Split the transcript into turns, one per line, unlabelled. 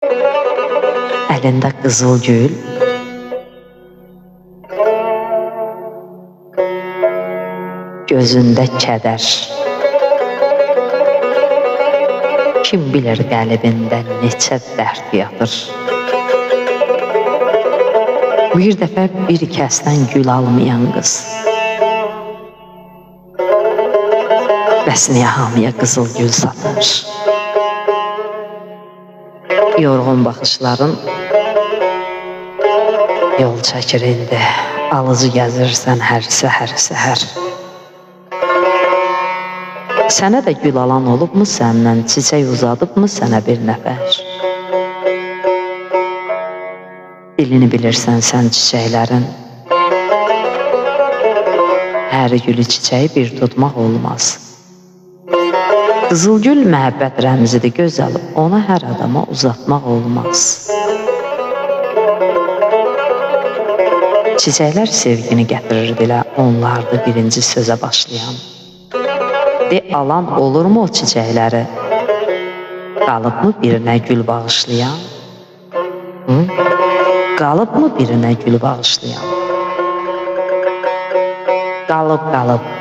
Əlində qızıl gül, gözündə kədər. Kim bilir qəlbində neçə dərd yatır. Bir dəfə bir kəsdən gül almayan qız, bəs niyə hamıya qızıl gül satır? Yorğun baxışların yol çəkir indi, alıcı gəzirsən hər səhər. Sənə də gül alan olubmu səndən, çiçək uzadıbmı sənə bir nəfər? Dilini bilirsən sən çiçəklərin, hər gülü çiçəyi bir tutmaq olmaz. Qızıl gül məhəbbət rəmzidir gözəl, ona hər adama uzatmaq olmaz. Çiçəklər sevgini gətirirdilə, onlardı birinci sözə başlayan. De alan olurmu o çiçəkləri, qalıbmı birinə gül bağışlayan? Qalıbmı birinə gül bağışlayan? Qalıb.